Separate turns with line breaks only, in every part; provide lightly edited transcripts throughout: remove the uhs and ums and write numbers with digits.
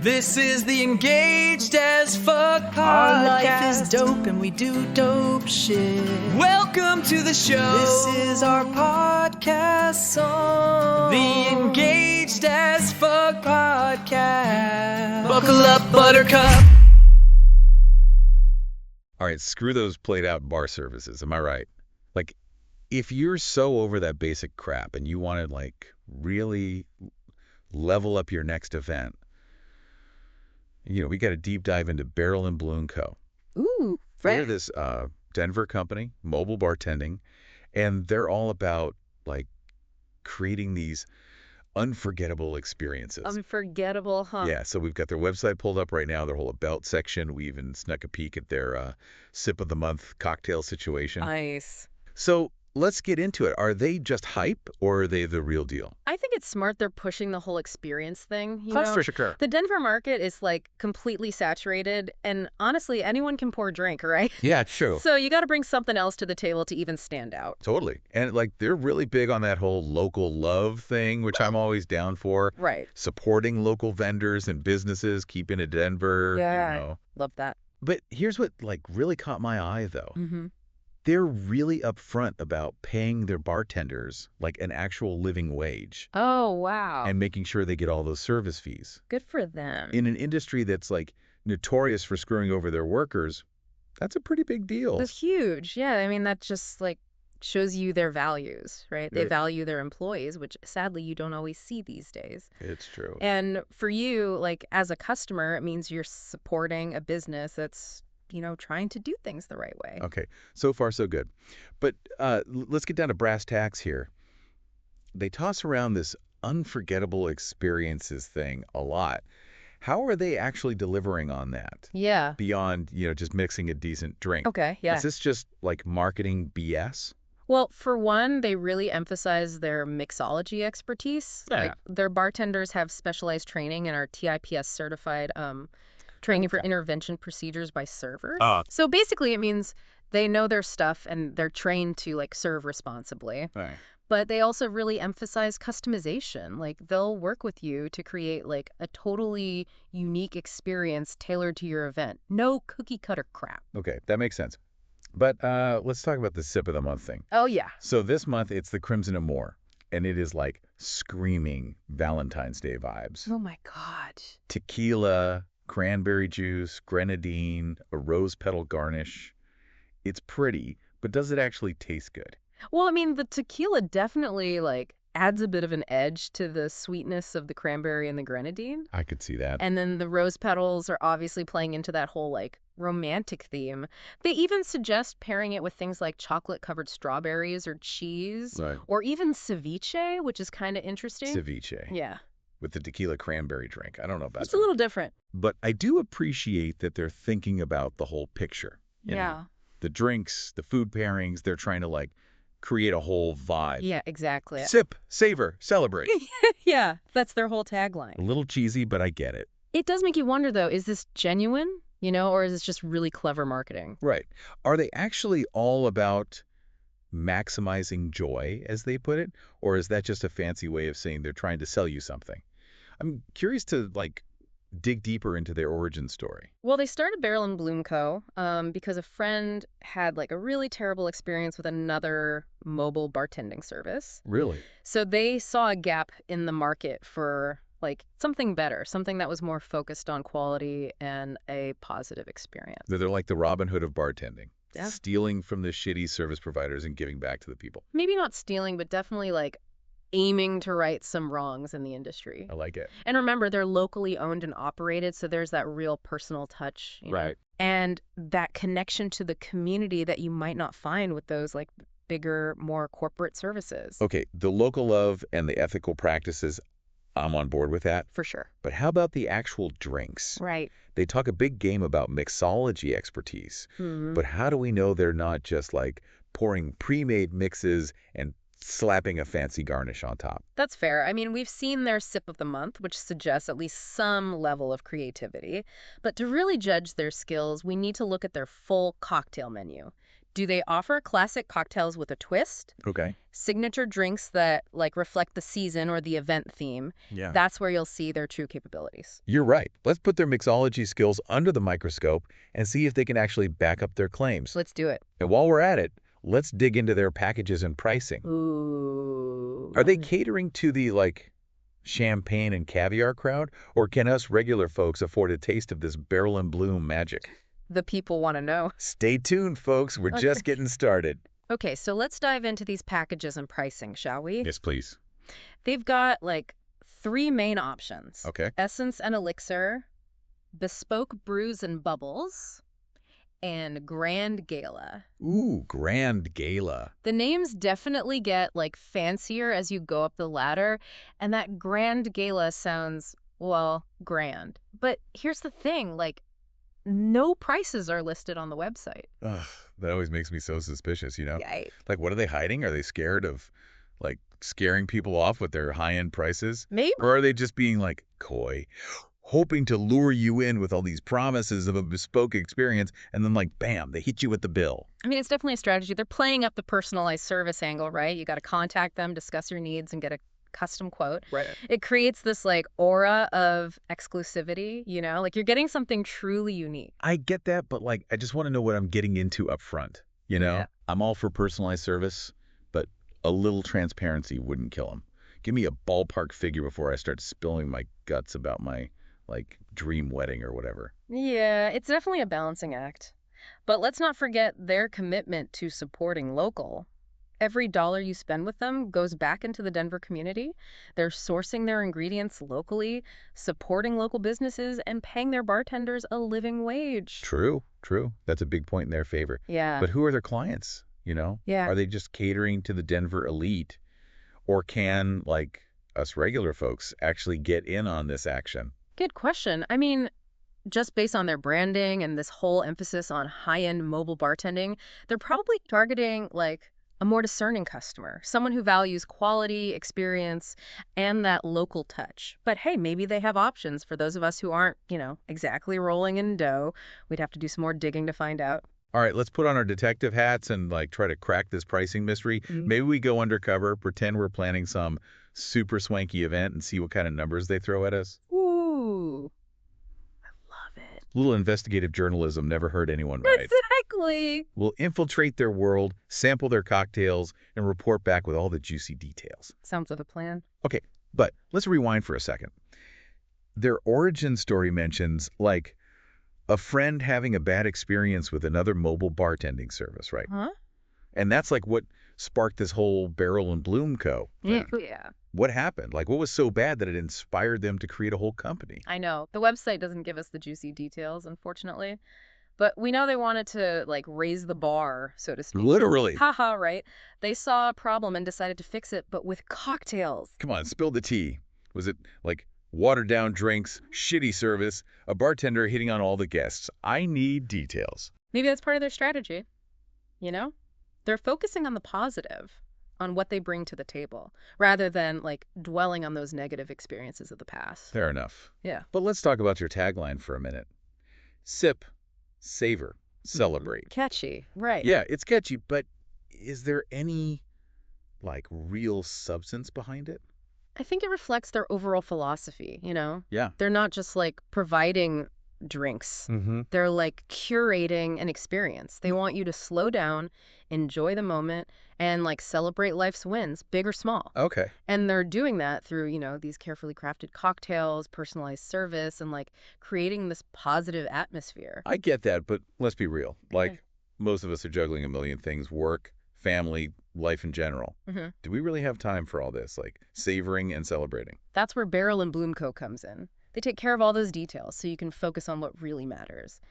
This is the Engaged as Fuck podcast.
Our life is dope and we do dope shit.
Welcome to the show.
This is our podcast song.
The Engaged as Fuck podcast. Buckle up, buttercup.
All right, screw those played out bar services. Am I right? Like, if you're so over that basic crap and you want to like really level up your next event, we got to deep dive into Barrel and Balloon Co.
Ooh,
They're
right.
this Denver company, mobile bartending, and they're all about like creating these unforgettable experiences.
Unforgettable, huh?
Yeah, so we've got their website pulled up right now, their whole about section. We even snuck a peek at their sip of the month cocktail situation.
Nice.
So let's get into it. Are they just hype or are they the real deal?
I think it's smart they're pushing the whole experience thing.
That's for sure.
The Denver market is like completely saturated, and honestly, anyone can pour a drink, right?
Yeah, true.
So you got to bring something else to the table to even stand out.
Totally. And like they're really big on that whole local love thing, which I'm always down for.
Right.
Supporting local vendors and businesses, keeping it Denver.
Yeah. Love that.
But here's what like really caught my eye though.
Mm-hmm.
They're really upfront about paying their bartenders like an actual living wage
Oh, wow.
and making sure they get all those service fees.
Good for them.
In an industry that's like notorious for screwing over their workers, that's a pretty big deal.
That's huge. Yeah, I mean, that just like shows you their values, right? They
Right.
value their employees, which sadly you don't always see these days.
It's true.
And for you, like as a customer, it means you're supporting a business that's, trying to do things the right way.
Okay, so far so good. But let's get down to brass tacks here. They toss around this unforgettable experiences thing a lot. How are they actually delivering on that?
Yeah.
Beyond, just mixing a decent drink.
Okay. Yeah.
Is this just like marketing BS?
Well, for one, they really emphasize their mixology expertise.
Yeah.
Like their bartenders have specialized training and are TIPS certified, training for intervention procedures by servers. So basically, it means they know their stuff and they're trained to like serve responsibly.
Right.
But they also really emphasize customization. Like they'll work with you to create like a totally unique experience tailored to your event. No cookie cutter crap.
Okay, that makes sense. But let's talk about the sip of the month thing.
Oh yeah.
So this month, it's the Crimson Amor, and it is like screaming Valentine's Day vibes.
Oh my God.
Tequila, cranberry juice, grenadine, a rose petal garnish. It's pretty, but does it actually taste good?
Well, I mean, the tequila definitely like adds a bit of an edge to the sweetness of the cranberry and the grenadine.
I could see that.
And then the rose petals are obviously playing into that whole like romantic theme. They even suggest pairing it with things like chocolate-covered strawberries or cheese,
Right.
or even ceviche, which is kind of interesting.
Ceviche
Yeah,
with the tequila cranberry drink. I don't know about
it's
that.
a little different.
But I do appreciate that they're thinking about the whole picture.
Yeah.
The drinks, the food pairings, they're trying to like create a whole vibe.
Yeah, exactly.
Sip, savor, celebrate.
Yeah, that's their whole tagline.
A little cheesy, but I get it.
It does make you wonder, though, is this genuine, or is this just really clever marketing?
Right. Are they actually all about maximizing joy, as they put it? Or is that just a fancy way of saying they're trying to sell you something? I'm curious to like dig deeper into their origin story.
Well, they started Barrel and Balloon Co. Because a friend had like a really terrible experience with another mobile bartending service.
Really?
So they saw a gap in the market for like something better, something that was more focused on quality and a positive experience.
They're like the Robin Hood of bartending.
Yeah.
Stealing from the shitty service providers and giving back to the people.
Maybe not stealing, but definitely like aiming to right some wrongs in the industry.
I like it.
And remember, they're locally owned and operated, so there's that real personal touch.
Right.
And that connection to the community that you might not find with those like bigger, more corporate services.
Okay, the local love and the ethical practices, I'm on board with that.
For sure.
But how about the actual drinks?
Right.
They talk a big game about mixology expertise.
Hmm.
But how do we know they're not just like pouring pre-made mixes and slapping a fancy garnish on top?
That's fair. I mean, we've seen their sip of the month, which suggests at least some level of creativity. But to really judge their skills, we need to look at their full cocktail menu. Do they offer classic cocktails with a twist?
Okay.
Signature drinks that like reflect the season or the event theme?
Yeah.
That's where you'll see their true capabilities.
You're right. Let's put their mixology skills under the microscope and see if they can actually back up their claims.
Let's do it.
And while we're at it, let's dig into their packages and pricing.
Ooh.
Are they catering to the, like, champagne and caviar crowd, or can us regular folks afford a taste of this barrel and bloom magic?
The people want to know.
Stay tuned, folks. We're just getting started.
Okay, so let's dive into these packages and pricing, shall we?
Yes, please.
They've got like 3 main options.
Okay.
Essence and Elixir, Bespoke Brews and Bubbles, and Grand Gala.
Ooh, Grand Gala.
The names definitely get like fancier as you go up the ladder, and that Grand Gala sounds, well, grand. But here's the thing, like, no prices are listed on the website.
Ugh, that always makes me so suspicious, you know?
Yikes.
Like, what are they hiding? Are they scared of, like, scaring people off with their high-end prices?
Maybe.
Or are they just being, like, coy, hoping to lure you in with all these promises of a bespoke experience, and then, like, bam, they hit you with the bill?
I mean, it's definitely a strategy. They're playing up the personalized service angle, right? You got to contact them, discuss your needs, and get a custom quote.
Right.
It creates this like aura of exclusivity, you know, like you're getting something truly unique.
I get that, but, like, I just want to know what I'm getting into up front, you know?
Yeah.
I'm all for personalized service, but a little transparency wouldn't kill them. Give me a ballpark figure before I start spilling my guts about my, like, dream wedding or whatever.
Yeah, it's definitely a balancing act. But let's not forget their commitment to supporting local. Every dollar you spend with them goes back into the Denver community. They're sourcing their ingredients locally, supporting local businesses, and paying their bartenders a living wage.
True. That's a big point in their favor.
Yeah.
But who are their clients, you know?
Yeah.
Are they just catering to the Denver elite? Or can, like, us regular folks actually get in on this action?
Good question. I mean, just based on their branding and this whole emphasis on high-end mobile bartending, they're probably targeting like a more discerning customer, someone who values quality, experience, and that local touch. But hey, maybe they have options for those of us who aren't, you know, exactly rolling in dough. We'd have to do some more digging to find out.
All right, let's put on our detective hats and, like, try to crack this pricing mystery. Maybe we go undercover, pretend we're planning some super swanky event and see what kind of numbers they throw at us.
Ooh, I love it.
A little investigative journalism never hurt anyone, right?
Exactly.
We'll infiltrate their world, sample their cocktails, and report back with all the juicy details.
Sounds like a plan.
Okay, but let's rewind for a second. Their origin story mentions, like, a friend having a bad experience with another mobile bartending service, right?
Huh?
And that's, like, what sparked this whole Barrel and Bloom Co. thing.
Yeah.
What happened? Like, what was so bad that it inspired them to create a whole company?
I know. The website doesn't give us the juicy details, unfortunately. But we know they wanted to, like, raise the bar, so to speak.
Literally.
Haha, right? They saw a problem and decided to fix it, but with cocktails.
Come on, spill the tea. Was it, like, watered-down drinks, shitty service, a bartender hitting on all the guests? I need details.
Maybe that's part of their strategy. You know? They're focusing on the positive, on what they bring to the table, rather than, like, dwelling on those negative experiences of the past.
Fair enough.
Yeah.
But let's talk about your tagline for a minute. Sip, savor, celebrate.
Catchy. Right.
Yeah, it's catchy, but is there any, like, real substance behind it?
I think it reflects their overall philosophy, you know?
Yeah.
They're not just, like, providing drinks.
Mm-hmm.
They're like curating an experience. They want you to slow down, enjoy the moment, and like celebrate life's wins, big or small.
Okay.
And they're doing that through, you know, these carefully crafted cocktails, personalized service, and like creating this positive atmosphere.
I get that, but let's be real. Like, most of us are juggling a million things, work, family, life in general.
Mm-hmm.
Do we really have time for all this, like savoring and celebrating?
That's where Barrel and Bloom Co. comes in. They take care of all those details so you can focus on what really matters.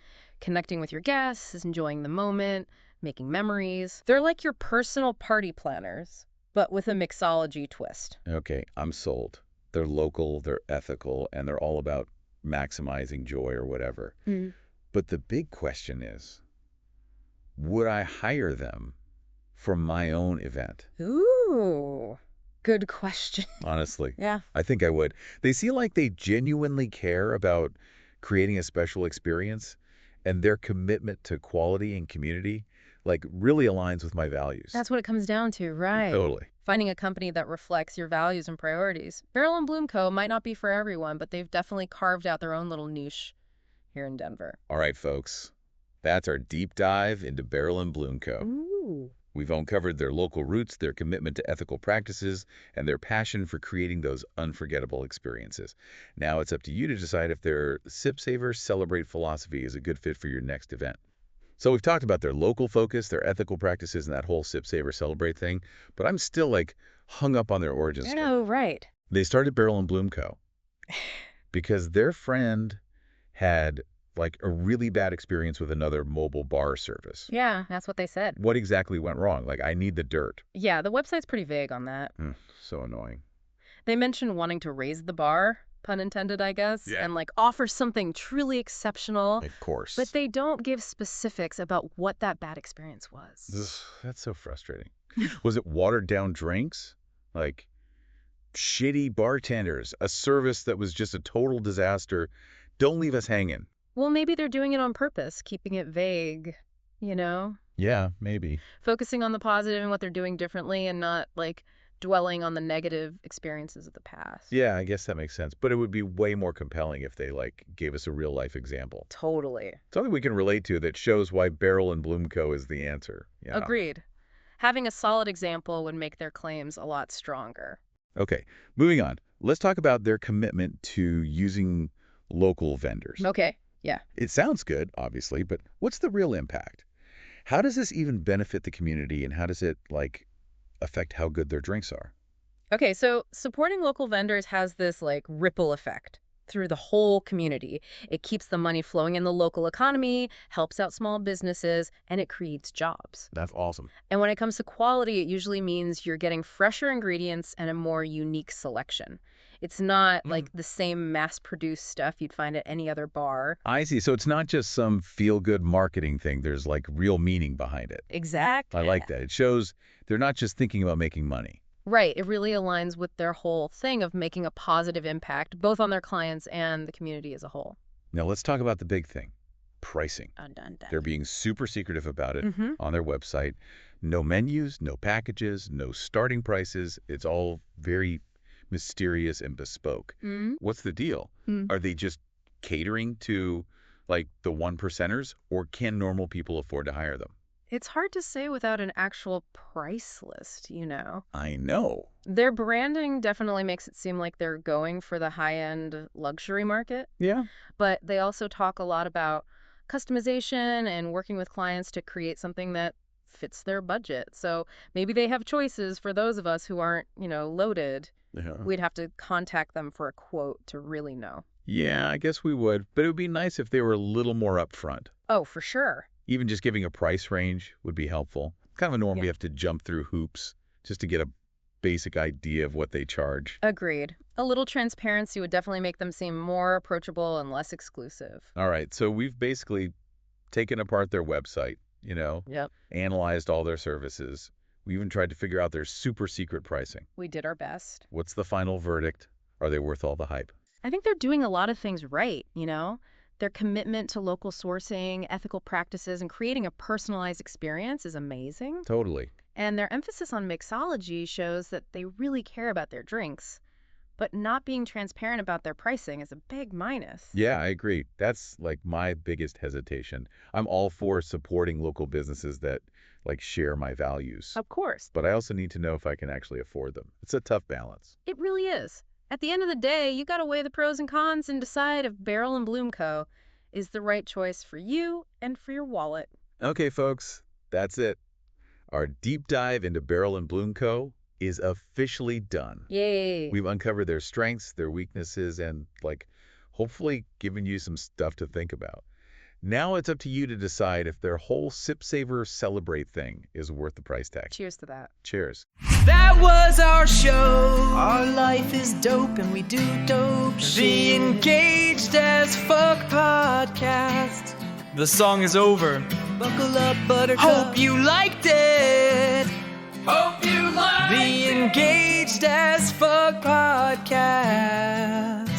Connecting with your guests, enjoying the moment, making memories. They're like your personal party planners, but with a mixology twist.
Okay, I'm sold. They're local, they're ethical, and they're all about maximizing joy or whatever.
Mm.
But the big question is, would I hire them for my own event?
Ooh, good question.
Honestly.
Yeah.
I think I would. They seem like they genuinely care about creating a special experience, and their commitment to quality and community, like really aligns with my values.
That's what it comes down to, right?
Totally.
Finding a company that reflects your values and priorities. Barrel and Bloom Co. might not be for everyone, but they've definitely carved out their own little niche here in Denver.
All right, folks. That's our deep dive into Barrel and Bloom Co.
Ooh.
We've uncovered their local roots, their commitment to ethical practices, and their passion for creating those unforgettable experiences. Now it's up to you to decide if their Sip Savor Celebrate philosophy is a good fit for your next event. So we've talked about their local focus, their ethical practices, and that whole Sip Savor Celebrate thing, but I'm still like hung up on their origin story.
No, right.
They started Barrel and Bloom Co. because their friend had like a really bad experience with another mobile bar service.
Yeah, that's what they said.
What exactly went wrong? Like, I need the dirt.
Yeah, the website's pretty vague on that.
So annoying.
They mentioned wanting to raise the bar, pun intended, I guess,
Yeah.
and like offer something truly exceptional.
Of course.
But they don't give specifics about what that bad experience was.
Ugh, that's so frustrating. Was it watered down drinks? Like shitty bartenders? A service that was just a total disaster? Don't leave us hanging.
Well, maybe they're doing it on purpose, keeping it vague, you know?
Yeah, maybe.
Focusing on the positive and what they're doing differently and not like dwelling on the negative experiences of the past.
Yeah, I guess that makes sense. But it would be way more compelling if they like gave us a real life example.
Totally.
Something we can relate to that shows why Barrel and Bloom Co. is the answer. Yeah.
Agreed. Having a solid example would make their claims a lot stronger.
Okay, moving on. Let's talk about their commitment to using local vendors.
Okay. Yeah.
It sounds good, obviously, but what's the real impact? How does this even benefit the community, and how does it, like, affect how good their drinks are?
Okay, so supporting local vendors has this like ripple effect through the whole community. It keeps the money flowing in the local economy, helps out small businesses, and it creates jobs.
That's awesome.
And when it comes to quality, it usually means you're getting fresher ingredients and a more unique selection. It's not like the same mass-produced stuff you'd find at any other bar.
I see. So it's not just some feel-good marketing thing. There's, like, real meaning behind it.
Exactly.
I like that. It shows they're not just thinking about making money.
Right. It really aligns with their whole thing of making a positive impact, both on their clients and the community as a whole.
Now, let's talk about the big thing, pricing.
Dun, dun, dun.
They're being super secretive about it
Mhm.
on their website. No menus, no packages, no starting prices. It's all very mysterious and bespoke.
Mm.
What's the deal? Are they just catering to, like, the one percenters, or can normal people afford to hire them?
It's hard to say without an actual price list, you know.
I know.
Their branding definitely makes it seem like they're going for the high-end luxury market,
Yeah.
but they also talk a lot about customization and working with clients to create something that fits their budget. So maybe they have choices for those of us who aren't, loaded. We'd have to contact them for a quote to really know.
Yeah, I guess we would. But it would be nice if they were a little more upfront.
Oh, for sure.
Even just giving a price range would be helpful. Kind of a norm
Yeah.
we have to jump through hoops just to get a basic idea of what they charge.
Agreed. A little transparency would definitely make them seem more approachable and less exclusive.
All right, so we've basically taken apart their website,
Yep.
analyzed all their services. We even tried to figure out their super secret pricing.
We did our best.
What's the final verdict? Are they worth all the hype?
I think they're doing a lot of things right, Their commitment to local sourcing, ethical practices, and creating a personalized experience is amazing.
Totally.
And their emphasis on mixology shows that they really care about their drinks. But not being transparent about their pricing is a big minus.
Yeah, I agree. That's like my biggest hesitation. I'm all for supporting local businesses that like share my values.
Of course.
But I also need to know if I can actually afford them. It's a tough balance.
It really is. At the end of the day, you got to weigh the pros and cons and decide if Barrel and Bloom Co. is the right choice for you and for your wallet.
Okay, folks, that's it. Our deep dive into Barrel and Bloom Co. is officially done.
Yay.
We've uncovered their strengths, their weaknesses, and like hopefully given you some stuff to think about. Now it's up to you to decide if their whole Sip Savor Celebrate thing is worth the price tag.
Cheers to that.
Cheers.
That was our show.
Our life is dope and we do dope
The
shit.
Engaged as Fuck podcast. The song is over.
Buckle up, buttercup.
Hope you liked it. Hope you liked the Engaged as Fuck podcast.